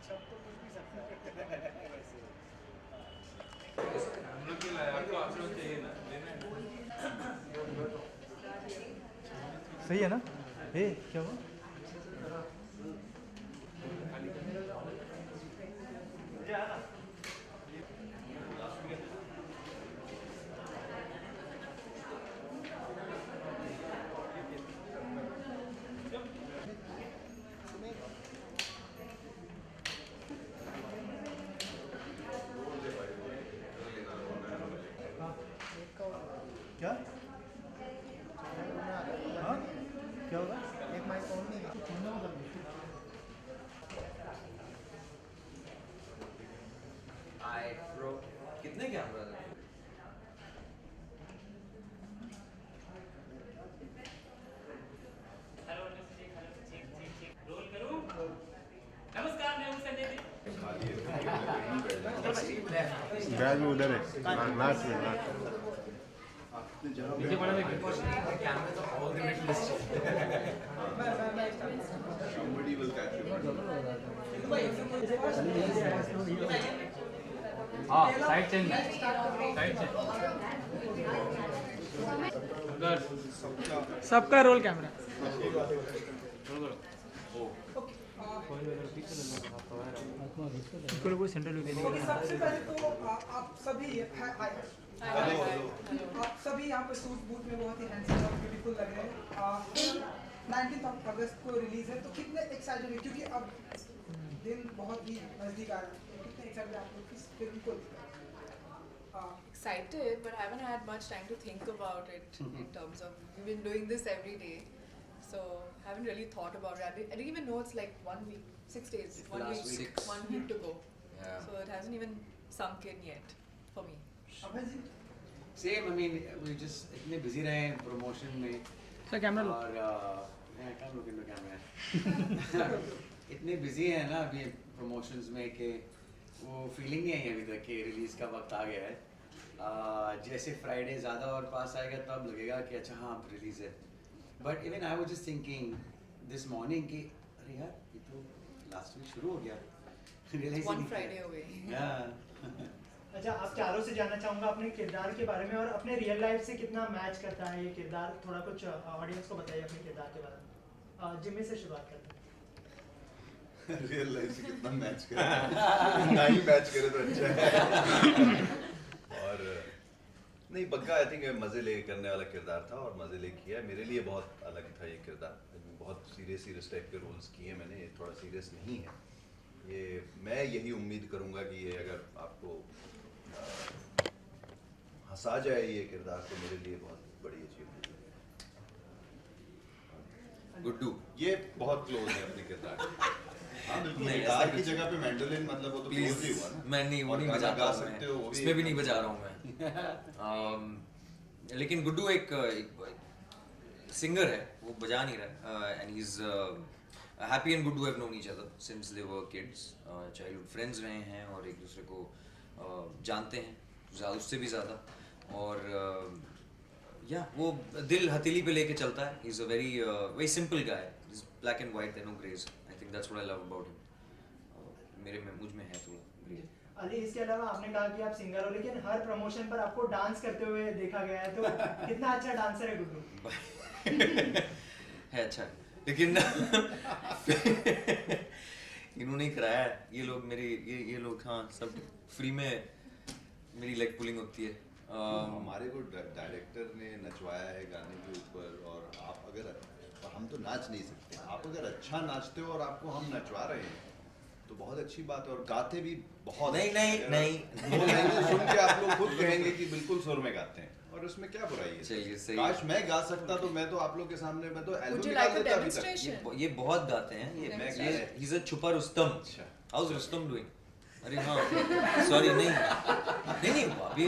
सब तो कुछ भी सकता है वैसे। हम लोग के लिए आपको आशीर्वाद चाहिए ना, लेना है। सही है ना? ए क्या हुआ? क्या? हाँ क्या होगा? एक माइक ऑन नहीं है। आई ब्रो कितने कैमरा है? हेलो चेक रोल करूं। नमस्कार, मैं हूं संजय जी। बैग में उधर है लास्ट में लास्ट कैमरा तो all the way list. somebody will catch you हाँ, साइड चेंज, साइड चेंज। उधर सबका रोल कैमरा। कोई सेंट्रल सबसे पहले तो आप सभी आप सभी यहाँ पे सूट बूट में बहुत ही हैंडसम और ब्यूटीफुल लग रहे हैं। 19 अगस्त को रिलीज है, तो कितने एक्साइटेड है, क्योंकि अब दिन बहुत ही नजदीक आ रहा है, तो कितने एक्साइटेड आप लोग इस फिल्म को लेकर? Excited, but I haven't had much time to think about it in terms of we've been doing this every day, so haven't really thought about it. I didn't even know it's like 1 week, 6 days, It's the 1 last week, week. 1 week to go. Yeah. So it hasn't even sunk in yet for me. Abhay ji, same, I mean we just इतने busy रहे हैं promotion में sir camera लो। और मैं cam look in the camera इतने busy हैं ना अभी प्रमोशंस में कि वो फीलिंग नहीं आई अभी तक कि रिलीज का वक्त आ गया है। जैसे फ्राइडे ज़्यादा और पास आएगा तब लगेगा कि अच्छा हाँ अब रिलीज है। But even I was just thinking this morning कि अरे यार ये तो लास्ट वीक शुरू हो गया। Realize ही One नहीं Friday किया। away. Yeah. अच्छा, आप चारों से जानना चाहूँगा अपने किरदार के बारे में और अपने रियल लाइफ से कितना मैच करता है ये किरदार। थोड़ा कुछ ऑडियंस को बताइए अपने किरदार के बारे में। जिम्मी से शुरुआत करते हैं। रियल लाइफ से कितना मैच करे ना ही मैच करे तो अच्छा है और नहीं पक्का आई थिंक मजे ले करने वाला किरदार था और मजे ले किया। मेरे लिए बहुत अलग था ये किरदार। बहुत सीरियस टाइप के रोल्स किए मैंने, ये थोड़ा सीरियस नहीं है ये। मैं यही उम्मीद करूंगा कि ये अगर आपको हंसा जाए ये किरदार तो मेरे लिए बहुत बड़ी अचीवमेंट है। गुड्डू ये बहुत क्लोज है अपने किरदार के। हाँ बिल्कुल, नहीं, गिटार ऐसा की कुछ- जगह पे मैंडोलिन मतलब वो तो क्लोज ही हुआ ना। मैं नहीं, वो और नहीं गाना बजाता गा हूँ सकते हो, वो मैं, इसमें भी नहीं बजा रहा हूँ मैं। लेकिन गुड्डू एक सिंगर है, वो बजा नहीं रहा and he is happy and Guddu have known each other since they were kids, childhood friends रहे हैं और एक दूसरे को जानते हैं उससे भी ज़्यादा। और या वो दिल हथेली पे लेके चलता है। He is a very simple guy, is black and white, there no greys. I think that's what I love about him. मेरे में मुझ में है थोड़ा ग्रे। अली, इसके अलावा आपने कहा कि आप सिंगर हो, लेकिन हर प्रमोशन पर आपको डांस करते हुए देखा गया है, तो कितना अच्छा डांसर है गुड्डू। है अच्छा, लेकिन इन्होंने ही कराया है। ये लोग मेरी ये लोग हाँ सब फ्री में मेरी लेग पुलिंग होती है। हमारे को डायरेक्टर ने नचवाया है गाने के ऊपर और आप अगर हम तो नाच नहीं सकते, आप अगर अच्छा नाचते हो और आपको हम नचवा रहे हैं तो बहुत अच्छी बात है। और गाते भी बहुत नहीं वो लाइनें सुन के आप लोग खुद कहेंगे कि बिल्कुल सुर में गाते हैं और उसमें क्या बुराई है। चलिए, सही। काश मैं गा सकता तो मैं तो आप लोग के सामने मैं तो Would एल्बम you निकाल like a देता अभी तक। demonstration? ये बहुत गाते हैं ये Demonstration. he's a छुपा रुस्तम। अच्छा। How's Rustam doing? अरे हाँ सॉरी नहीं अभी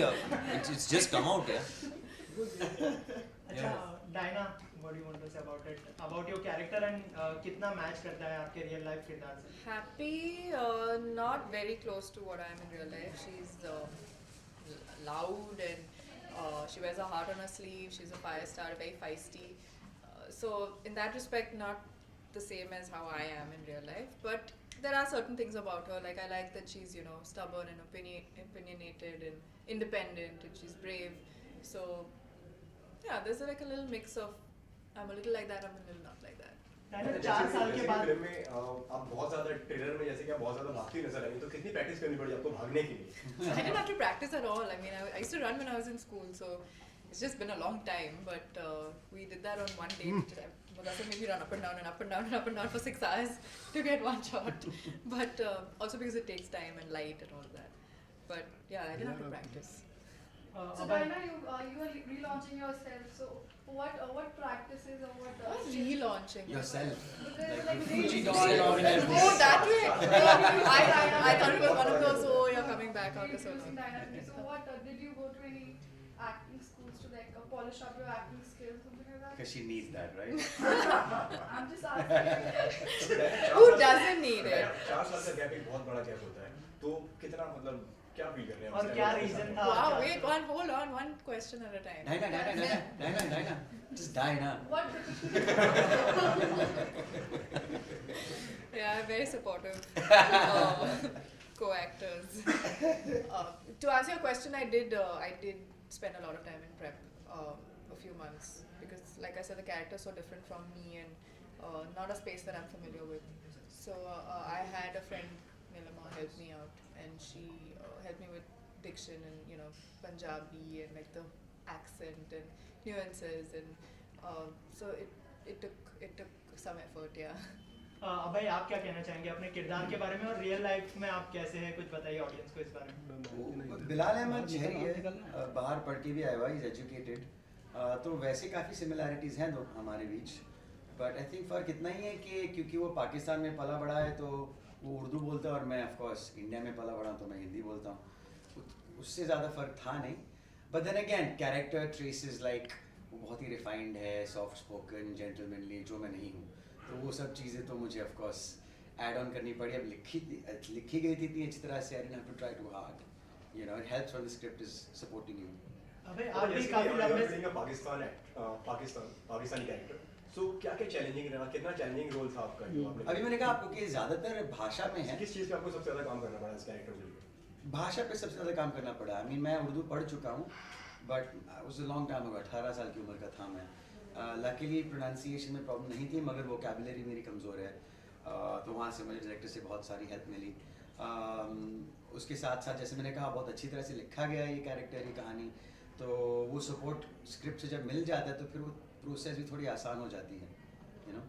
it's just come out यार। अच्छा, Diana, what do you want to say about your character and कितना मैच करता है आपके रियल लाइफ किरदार से? Happy, not very close to what I am in real life. She's loud and she wears her heart on her sleeve. She's a fire star, very feisty. So in that respect, not the same as how I am in real life. But there are certain things about her. Like I like that she's, you know, stubborn and opinionated and independent, and she's brave. So yeah, there's like a little mix of I'm a little like that, I'm a little not like that. Diana 4 साल के बाद film में आप बहुत ज्यादा trailer में जैसे कि आप बहुत ज्यादा भागती नजर आई, तो कितनी प्रैक्टिस करनी पड़ी आपको भागने के लिए? I didn't have to practice at all. I mean, I used to run when I was in school, so it's just been a long time. But we did that on one day. Mudasar made me run up and down and up and down and up and down for 6 hours to get one shot. But also because it takes time and light and all of that. But yeah, I didn't have to practice. So Diana, you are relaunching yourself. So what practices or what? Relaunching Yourself. Because Like really- Fuji doll or an Oh, that way. I thought it was one of those. Oh, you're coming back after so Introducing long. Diana to me. So what did you go to any acting schools to like polish up your acting skills, something like that? Because she needs that, right? I'm just asking. Who doesn't need it? 4 साल का gap एक बहुत बड़ा gap होता है, तो कितना मतलब क्या फील कर रहे हैं? और क्या रीजन था? Wow, wait, hold on, one question at a time. Diana. Just die now. What? Yeah, I'm very supportive co-actors. To answer your question, I did spend a lot of time in prep, a few months, because like I said, the character is so different from me and not a space that I'm familiar with. So I had a friend, Nilima, help me out, and she helped me with diction and, you know, Punjabi and like the accent and nuances, and so it took some effort, yeah. अभय आप क्या कहना चाहेंगे अपने किरदार के बारे में और रियल लाइफ में आप कैसे हैं, कुछ बताइए ऑडियंस को इस बारे में। बिलाल अहमद जहरी है, बाहर पढ़ के भी आया हुआ, इज एजुकेटेड, तो वैसे काफ़ी सिमिलैरिटीज़ हैं दो हमारे बीच, बट आई थिंक फ़र्क इतना ही है कि क्योंकि वो पाकिस्तान में पला बड़ा है तो वो उर्दू बोलता है और मैं ऑफ कोर्स इंडिया में पला बड़ा हूँ तो मैं हिंदी बोलता हूँ, उससे ज़्यादा फ़र्क था नहीं, but then again character traces like वो बहुत ही रिफाइंड है, सॉफ्ट स्पोकन, जेंटलमैनली, जो मैं नहीं हूँ, तो वो सब चीज़ें तो मुझे ऑफ कोर्स ऐड ऑन करनी पड़ी। अब लिखी गई थी इतनी अच्छी तरह से, I didn't have to try too hard, you know, it helps when the script is supporting you. Abhay आप भी काफी लंबे पाकिस्तानी कैरेक्टर, सो क्या चैलेंजिंग रहा, कितना चैलेंजिंग रोल था आपका जो आपने? अभी मैंने कहा आपको कि ज़्यादातर भाषा में है। किस चीज़ पे आपको सबसे ज़्यादा काम करना पड़ा इस कैरेक्टर को लेकर? भाषा पे सबसे ज़्यादा काम करना पड़ा। आई मीन मैं उर्दू पढ़ चुका हूँ, बट उस लॉन्ग टाइम होगा, 18 साल की उम्र का था मैं। लकीली प्रोनाउंसिएशन में प्रॉब्लम नहीं थी, मगर वोकैबुलरी मेरी कमज़ोर है, तो वहाँ से मुझे डायरेक्टर से बहुत सारी हेल्प मिली। उसके साथ साथ जैसे मैंने कहा बहुत अच्छी तरह से लिखा गया है ये कैरेक्टर, ये कहानी, तो वो सपोर्ट स्क्रिप्ट से जब मिल जाता है तो फिर वो प्रोसेस भी थोड़ी आसान हो जाती है, यू नो।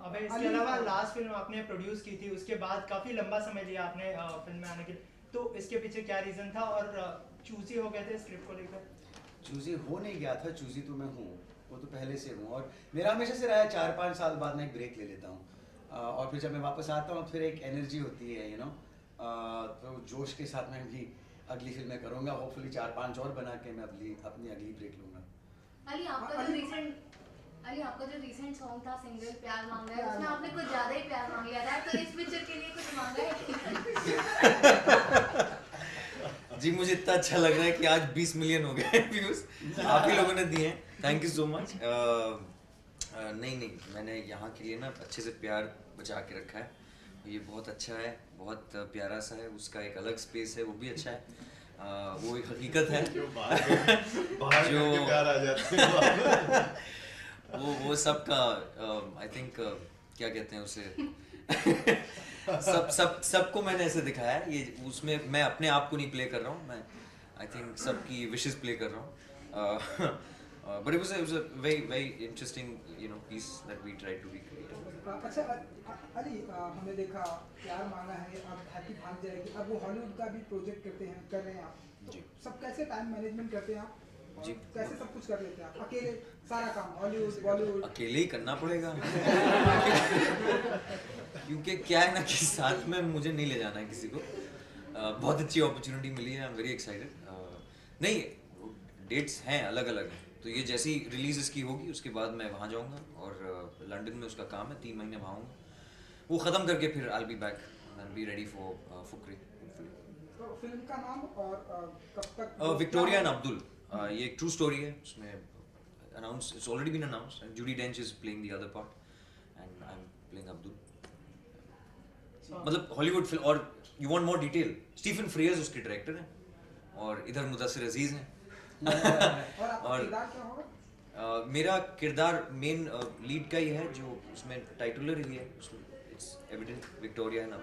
अबे इसके अलावा लास्ट फिल्म आपने प्रोड्यूस की थी, उसके बाद काफी लंबा समय लिया आपने फिल्म में आने के लिए, तो इसके पीछे क्या रीजन था और चूजी हो गए थे स्क्रिप्ट को लेकर? चूजी हो नहीं गया था, चूजी तो मैं हूँ, वो तो पहले से हूँ, और मेरा हमेशा से रहा है 4-5 साल बाद मैं एक ब्रेक ले लेता हूँ, और फिर जब मैं वापस आता हूँ फिर एक एनर्जी होती है, यू नो, तो जोश के साथ मैं भी अगली फिल्में करूँगा, होपफुली 4-5 और बना के मैं अपनी अगली ब्रेक लूँगा। अली आपका जो रिसेंट सॉन्ग था सिंगल प्यार मांगा है, उसमें आपने कुछ ज्यादा ही प्यार मांग लिया था, तो इस पिक्चर के लिए कुछ मांगा है? जी मुझे इतना अच्छा लग रहा है कि आज 20 मिलियन हो गए व्यूज आप ही लोगों ने दिए हैं, थैंक यू सो मच। नहीं मैंने यहाँ के लिए ना अच्छे से प्यार बचा के रखा है, ये बहुत अच्छा है, बहुत प्यारा सा है, उसका एक अलग स्पेस है, वो भी अच्छा है, वो एक हकीकत है जो प्यार आ जाते हैं वो सबका आई थिंक क्या कहते हैं उसे सबको मैंने ऐसे दिखाया है, ये उसमें मैं अपने आप को नहीं प्ले कर रहा हूँ, मैं आई थिंक सबकी विशेस प्ले कर रहा हूँ, but it was a very interesting, you know, piece that we tried to recreate. अच्छा अली, हमने देखा प्यार मांगा है, अब हैप्पी भाग जाएगी, अब वो हॉलीवुड का भी प्रोजेक्ट कर रहे हैं आप, तो सब कैसे टाइम मैनेजमेंट करते हैं आप? जी कैसे सब कुछ कर लेते हैं आप अकेले? सारा काम हॉलीवुड बॉलीवुड अकेले ही करना पड़ेगा क्योंकि क्या है ना कि साथ में मुझे नहीं ले जाना है किसी को, बहुत अच्छी अपॉर्चुनिटी मिली है, आई एम वेरी एक्साइटेड। नहीं डेट्स हैं अलग अलग हैं, तो ये जैसी रिलीज इसकी होगी उसके बाद मैं वहाँ जाऊँगा, और लंदन में उसका काम है, 3 महीने वहाँ हूँ, वो ख़त्म करके फिर I will be back and be ready for Fukrey. Film का नाम और कब तक? विक्टोरिया एंड अब्दुल, ये एक ट्रू स्टोरी है, उसमें announce it's already been announced and Judi Dench is playing the other part and I am playing Abdul. मतलब हॉलीवुड फिल्म, और you want more detail, Stephen Frears उसके डायरेक्टर हैं और इधर मुदस्सिर अजीज हैं। और आपका और किरदार क्या होगा? मेरा किरदार मेन लीड का ही है, जो उसमें टाइटुलर ही है, इट्स एविडेंट विक्टोरिया है ना।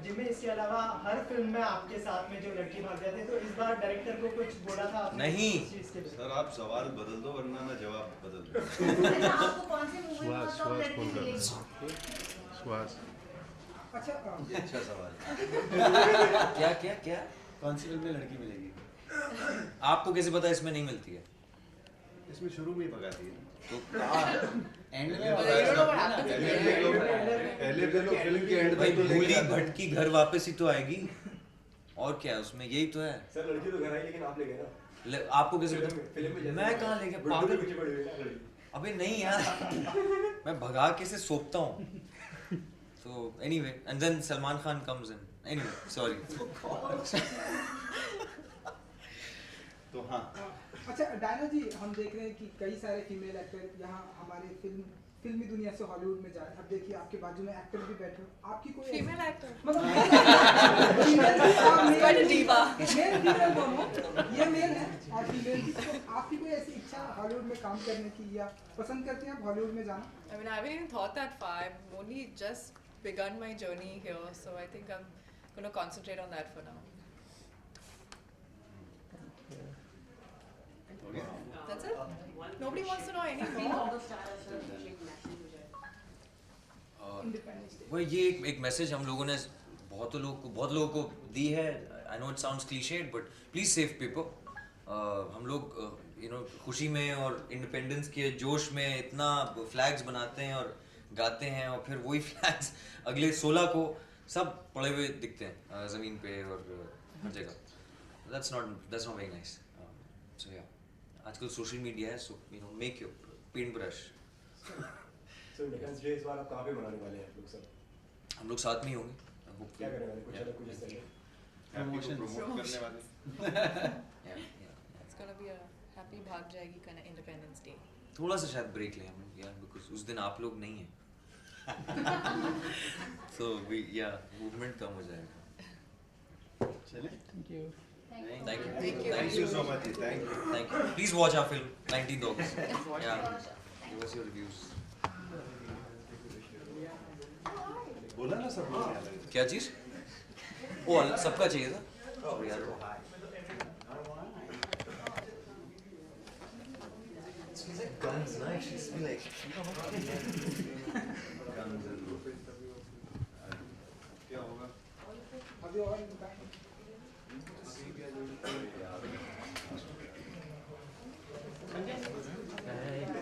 जिम्मी, इसके अलावा हर फिल्म में आपके साथ में जो लड़की भाग जाती है, तो इस बार डायरेक्टर को कुछ बोला था आपने नहीं। इस चीज़ के लिए? सर आप सवाल बदल दो वरना मैं जवाब बदल दूँ। अच्छा, आपको कौन सी मूवी में टॉप लड़की मिलेगी? अच्छा ये अच्छा सवाल है। क्या क्या क्या कौन सी फिल्म में लड़की मिलेगी? आपको कैसे पता इसमें नहीं मिलती है? इसमें शुरू में ही भगाती है। तो एंड में you don't know what happens at the end. पहले तो फिल्म के एंड भाई तक तो भूली लेके आता है। भटकी घर वापस ही तो आएगी, और क्या है उसमें, यही तो है। सर लड़की तो घर आई लेकिन आप ले गए ना आपको कैसे फिल्म में पता? जैसे मैं कहाँ ले गया बुढ़िया पागल? पीछे पड़ी हुई है ना लड़की। अबे नहीं यार, मैं भगा के से सोपता हूँ। So anyway, and then Salman Khan comes in. Anyway, sorry. तो हाँ, अच्छा डायना जी, हम देख रहे हैं कि कई सारे फीमेल एक्टर यहाँ हमारे फिल्मी दुनिया से हॉलीवुड में जा रहे हैं। अब देखिए आपके बाजू में एक्टर भी बैठे हो, आपकी कोई Female actor. मतलब Quite a diva. Male female दोनों, ये मेल है और फीमेल भी। तो आपकी कोई ऐसी इच्छा हॉलीवुड में काम करने की, या पसंद करते हैं आप हॉलीवुड में जाना? I mean, I haven't even thought that far. I've only just begun my journey here, so I think I'm going to concentrate on that for now. That's it? Nobody wants to know any more. वो ये एक message हम लोगों ने बहुत लोगों को दी है। I know it sounds clichéd but please save people. हम लोग खुशी में और इंडिपेंडेंस के जोश में इतना फ्लैग्स बनाते हैं और गाते हैं, और फिर वही फ्लैग्स अगले 16 को सब पड़े हुए दिखते हैं ज़मीन पे और हर जगह। That's not very nice. So yeah, आजकल सोशल मीडिया है, so make your paint brush. Sir independence day इस बार आप कहाँ पे मनाने वाले हैं आप लोग सब? हम लोग साथ में ही होंगे। क्या करने वाले, कुछ अलग कुछ इस तरह? हैप्पी को प्रमोट करने वाले। It's going to be a happy भाग जाएगी kind of Independence Day. थोड़ा सा शायद ब्रेक लें हम लोग यार, बिकॉज उस दिन आप लोग नहीं हैं। So we मूवमेंट कम हो जाएगा। चले? Thank you. Thank you. Thank you so much. Thank you. Thank you. Please watch our film 19th August. Yeah. Give us your reviews. बोला ना सब लोग क्या लगे? क्या चीज? ओ सबका चाहिए था? Sorry यार। She's like guns, na? She's be like. Guns and rope. क्या होगा? अभी और बताएं। Yeah.